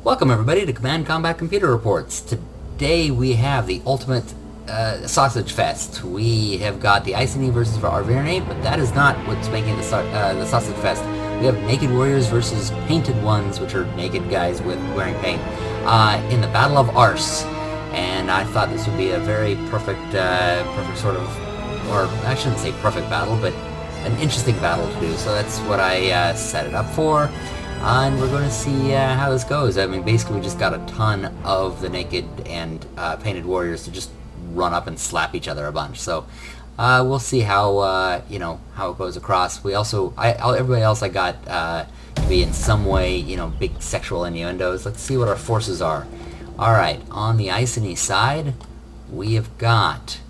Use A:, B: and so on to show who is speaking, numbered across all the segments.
A: Welcome everybody to Command Combat Computer Reports. Today we have the ultimate sausage fest. We have got the Iceni versus Arverni, but that is not what's making the sausage fest. We have naked warriors versus painted ones, which are naked guys with wearing paint, in the Battle of Ars. And I thought this would be a very perfect sort of, or I shouldn't say perfect battle, but an interesting battle to do. So that's what I set it up for. And we're going to see how this goes. I mean, basically we just got a ton of the naked and painted warriors to just run up and slap each other a bunch. So we'll see how how it goes across. We also, everybody else I got to be in some way, big sexual innuendos. Let's see what our forces are. All right, on the Iceni side, we have got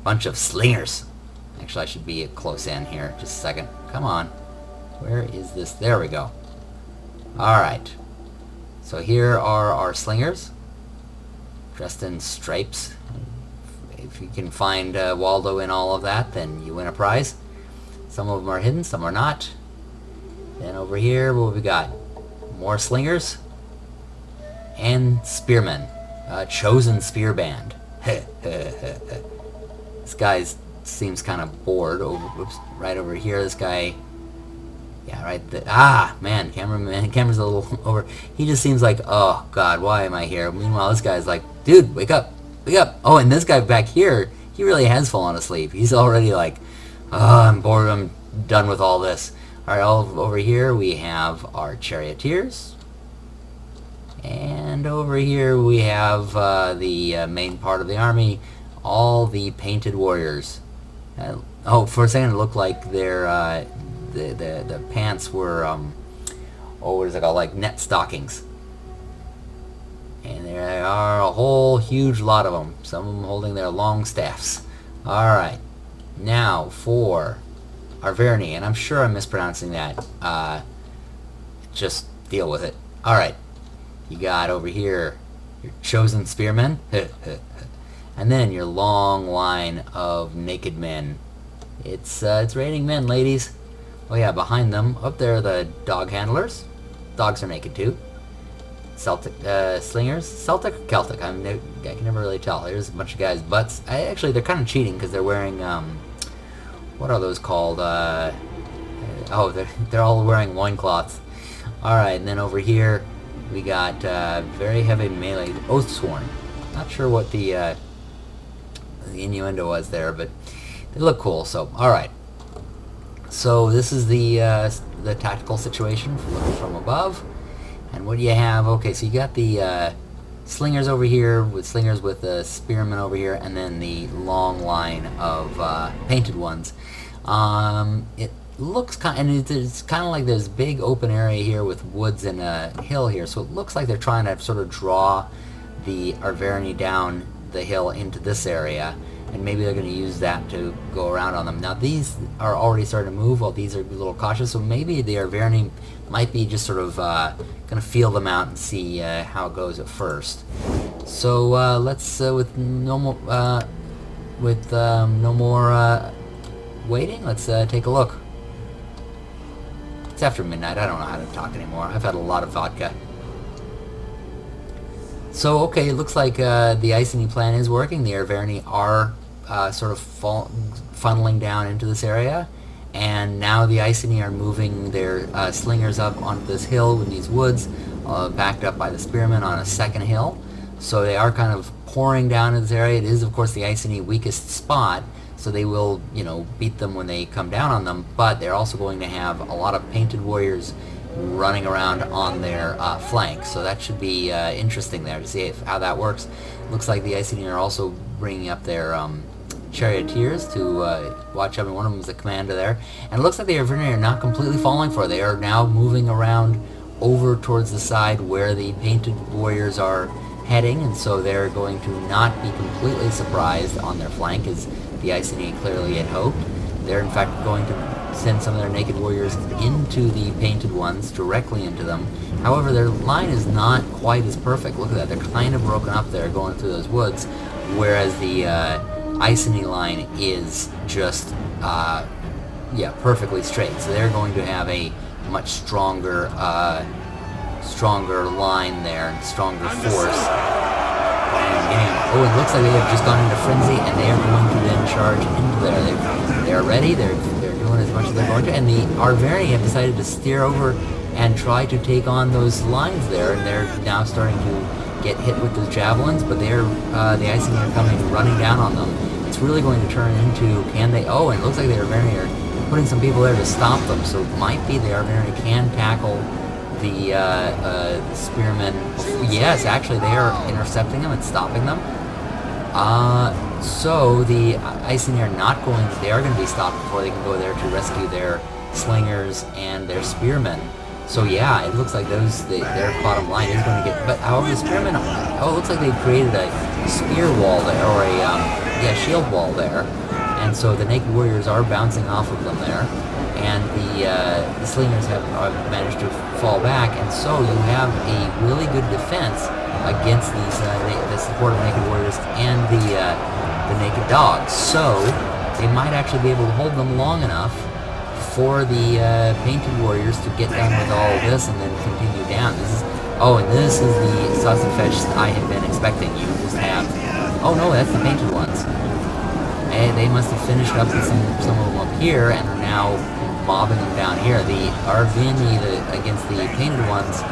A: a bunch of slingers. Actually, I should be close in here. Just a second. Come on. Where is this? There we go. Alright, so here are our slingers, dressed in stripes. If you can find Waldo in all of that, then you win a prize. Some of them are hidden, some are not. Then over here, what have we got? More slingers and spearmen. Chosen spear band. This guy seems kind of bored. Oops, right over here, this guy... Yeah, right. Man, camera's a little over. He just seems like, oh god, why am I here? Meanwhile, this guy's like, dude, wake up, wake up. Oh, and this guy back here, he really has fallen asleep. He's already like, oh, I'm bored. I'm done with all this. All right, over here we have our charioteers, and over here we have the main part of the army, all the painted warriors. Oh, for a second it looked like they're. The pants were what is it called, like net stockings, and there are a whole huge lot of them, some of them holding their long staffs. Alright, now for Arverni, and I'm sure I'm mispronouncing that, just deal with it. Alright, you got over here your chosen spearmen and then your long line of naked men. It's raining men, ladies. Oh yeah, behind them, up there are the dog handlers. Dogs are naked too. Celtic slingers. Celtic or Celtic? I can never really tell. There's a bunch of guys' butts. Actually, they're kind of cheating because they're wearing, what are those called? Oh, they're all wearing loincloths. Alright, and then over here, we got very heavy melee Oathsworn. Not sure what the innuendo was there, but they look cool, so alright. So this is the tactical situation looking from above. And what do you have? Okay, so you got the slingers over here, with slingers with the spearmen over here, and then the long line of painted ones. It looks it's kind of like there's a big open area here with woods and a hill here, so it looks like they're trying to sort of draw the Arverni down the hill into this area. And maybe they're going to use that to go around on them. Now these are already starting to move, while these are a little cautious, so maybe the Arverni might be just sort of going to feel them out and see how it goes at first. So let's, with no more waiting, let's take a look. It's after midnight, I don't know how to talk anymore. I've had a lot of vodka. So, okay, it looks like the Iceni plan is working. The Arverni are sort of funneling down into this area, and now the Iceni are moving their slingers up onto this hill in these woods, backed up by the spearmen on a second hill. So they are kind of pouring down in this area. It is, of course, the Iceni weakest spot, so they will, beat them when they come down on them, but they're also going to have a lot of painted warriors running around on their flank, so that should be interesting there to see how that works. Looks like the Iceni are also bringing up their charioteers to watch out. One of them is a commander there, and it looks like the Arverni are not completely falling for it. They are now moving around over towards the side where the painted warriors are heading, and so they're going to not be completely surprised on their flank, as the Iceni clearly had hoped. They're in fact going to send some of their naked warriors into the painted ones, directly into them. However, their line is not quite as perfect. Look at that, they're kind of broken up there going through those woods, whereas the Iceni line is just, perfectly straight. So they're going to have a much stronger stronger line there, and stronger force. Oh, it looks like they have just gone into frenzy, and they are going to then charge into there. They're ready. They're doing as much as they're going to, and the Arverni have decided to steer over and try to take on those lines there, and they're now starting to get hit with those javelins. But they're the Iceni are coming running down on them. It's really going to turn into, can they? Oh, and it looks like the Arverni are putting some people there to stop them. So it might be the Arverni can tackle the spearmen. Yes, actually, they are intercepting them and stopping them. So the Iceni are not going. They are going to be stopped before they can go there to rescue their slingers and their spearmen. So yeah, it looks like their bottom line is going to get. But however, the spearmen. Oh, it looks like they created a spear wall there, or a shield wall there, and so the naked warriors are bouncing off of them there, and the slingers have managed to fall back, and so you have a really good defense against these the support of naked warriors and the naked dogs. So they might actually be able to hold them long enough for the painted warriors to get done with all of this and then continue down. This is the sausage fetch I had been expecting. You just have. Oh no, that's the painted ones. And they must have finished up with some of them up here and are now mobbing them down here. The Arverni against the painted ones,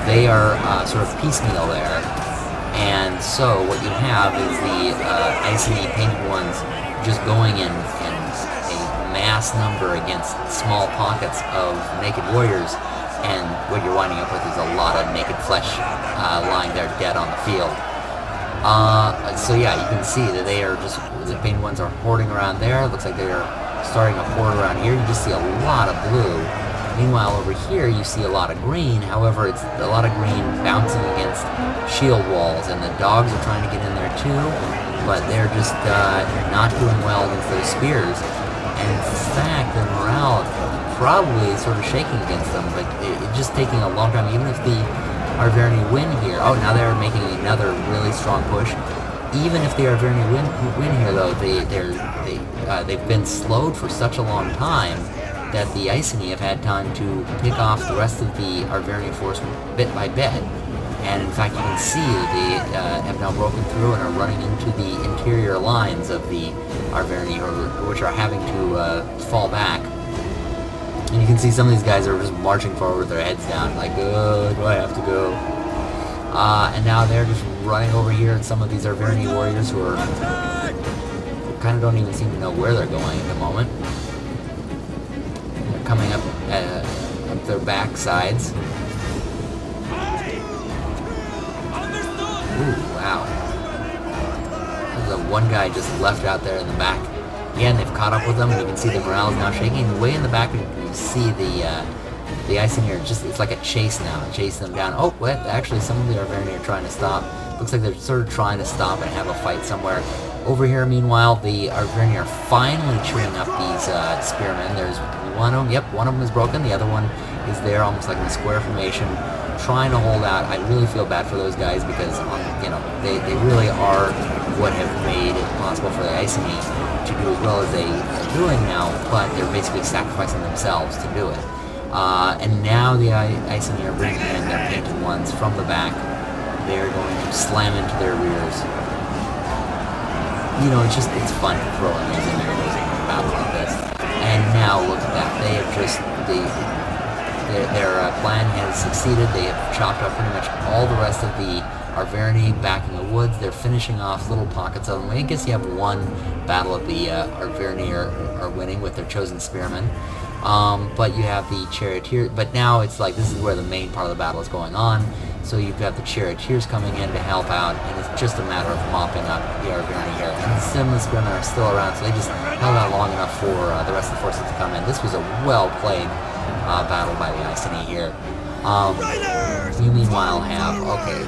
A: they are sort of piecemeal there. And so what you have is the Iceni painted ones just going in a mass number against small pockets of naked warriors, and what you're winding up with is a lot of naked flesh lying there dead on the field. So yeah, you can see that they are just, the painted ones are hoarding around there. It looks like they are starting a horde around here. You just see a lot of blue. Meanwhile, over here you see a lot of green. However, it's a lot of green bouncing against shield walls, and the dogs are trying to get in there too, but they're just not doing well against those spears. And in fact, their morale probably is sort of shaking against them, but it's just taking a long time. Even if the Arverni win here, oh, now they're making another really strong push. Even if the Arverni win here, though, they've been slowed for such a long time that the Iceni have had time to pick off the rest of the Arverni force bit by bit. And in fact, you can see that they have now broken through and are running into the interior lines of the Arverni, which are having to fall back. And you can see some of these guys are just marching forward with their heads down, like, oh, do I have to go? And now they're just running over here, and some of these Arverni warriors who are kind of don't even seem to know where they're going at the moment. They're coming up their back sides. Ooh, wow. There's one guy just left out there in the back. Again, they've caught up with them, and you can see the morale is now shaking. Way in the back, you see the Iceni here. It's like a chase now, chasing them down. Oh, what? Actually, some of the Arverni are trying to stop. Looks like they're sort of trying to stop and have a fight somewhere. Over here, meanwhile, the Arverni are finally chewing up these spearmen. There's one of them. Yep, one of them is broken. The other one is there, almost like in a square formation, trying to hold out. I really feel bad for those guys because, they really are what have made it possible for the Iceni to do as well as they are doing now, but they're basically sacrificing themselves to do it. And now the Iceni are bringing in their painted ones from the back. They're going to slam into their rears. It's fun to throw in these in a battle like this. And now look at that. They have just, their plan has succeeded. They have chopped up pretty much all the rest of the Arverni back in the woods. They're finishing off little pockets of them. I guess you have one battle of the Arverni are winning with their chosen spearmen. But you have the charioteers. But now it's like this is where the main part of the battle is going on. So you've got the charioteers coming in to help out, and it's just a matter of mopping up the Arverni here. And some of the spearmen are still around, so they just held out long enough for the rest of the forces to come in. This was a well-played battle by the Iceni here. You meanwhile have,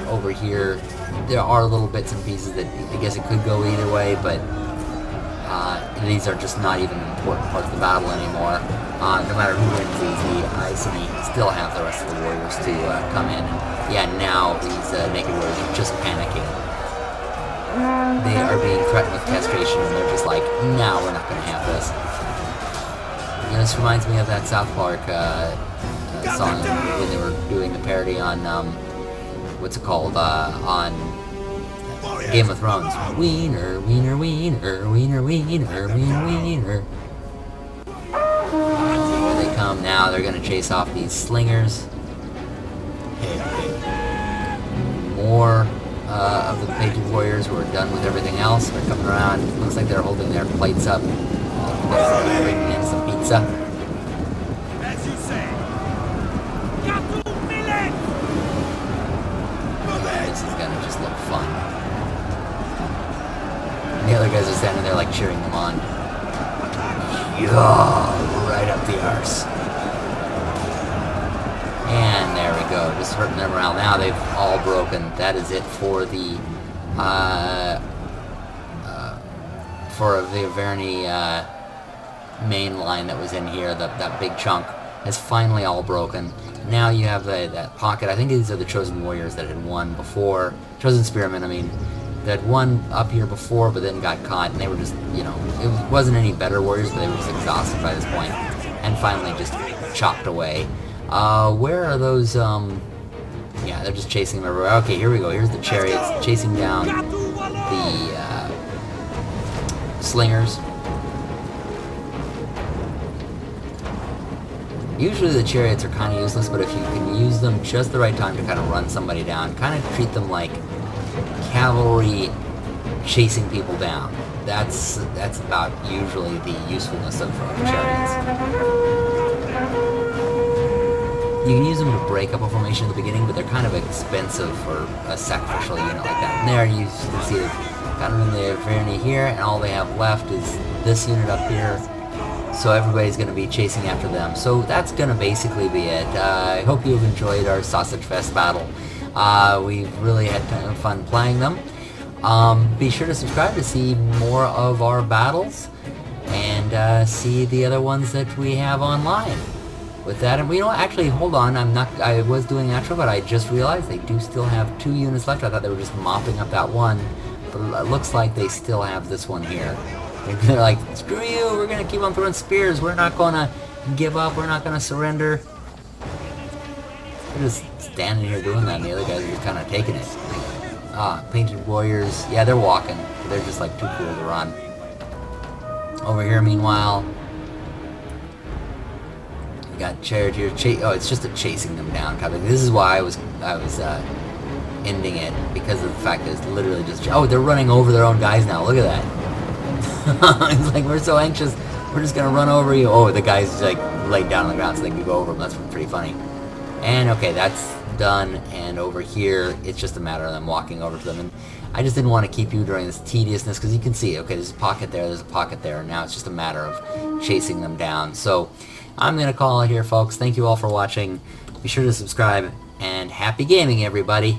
A: over here, there are little bits and pieces that I guess it could go either way, but these are just not even important parts of the battle anymore. No matter who wins these, the Iceni still have the rest of the warriors to come in. And now these naked warriors are just panicking. They are being threatened with castration, and they're just like, no, we're not going to have this. This reminds me of that South Park song when they were doing the parody on, what's it called, on Game of Thrones. Wiener, wiener, wiener, wiener, wiener, wiener, wiener. Here they come now. They're gonna chase off these slingers. More of the painted warriors who are done with everything else are coming around. Looks like they're holding their plates up, bringing in some pizza.
B: As you say.
A: This is gonna just look fun. And the other guys are standing there like cheering them on. Yeah, right up the arse. And there we go, just hurting them around. Now they've all broken. That is it for the Averni main line that was in here. That big chunk has finally all broken. Now you have that pocket. I think these are the Chosen Warriors that had won before. Chosen Spearmen, I mean, that won up here before, but then got caught, and they were just, you know, it wasn't any better warriors, but they were just exhausted by this point, and finally just chopped away. Where are those, yeah, they're just chasing them everywhere. Okay, here we go. Here's the chariots chasing down the, slingers. Usually the chariots are kind of useless, but if you can use them just the right time to kind of run somebody down, kind of treat them like cavalry chasing people down. That's about usually the usefulness of chariots. You can use them to break up a formation at the beginning, but they're kind of expensive for a sacrificial unit like that. And there you can see they've got them in the Averni here, and all they have left is this unit up here. So everybody's going to be chasing after them. So that's going to basically be it. I hope you've enjoyed our Sausage Fest battle. We've really had fun playing them. Be sure to subscribe to see more of our battles and see the other ones that we have online. With that, and we don't actually, hold on, I was doing actual, but I just realized they do still have 2 units left. I thought they were just mopping up that one, but it looks like they still have this one here. They're like, screw you, we're going to keep on throwing spears, we're not going to give up, we're not going to surrender. They're just standing here doing that, and the other guys are just kind of taking it. Painted warriors, yeah, they're walking. They're just like too cool to run. Over here, meanwhile, we got charioteers. Oh, it's just a chasing them down kind of. This is why I was ending it, because of the fact that it's literally just. Oh, they're running over their own guys now. Look at that. It's like, we're so anxious, we're just gonna run over you. Oh, the guy's like laid down on the ground so they can go over him. That's pretty funny. And okay, that's done, and over here it's just a matter of them walking over to them. And I just didn't want to keep you during this tediousness, because you can see, okay, there's a pocket there, there's a pocket there, and now it's just a matter of chasing them down. So I'm gonna call it here, folks. Thank you all for watching. Be sure to subscribe, and happy gaming, everybody.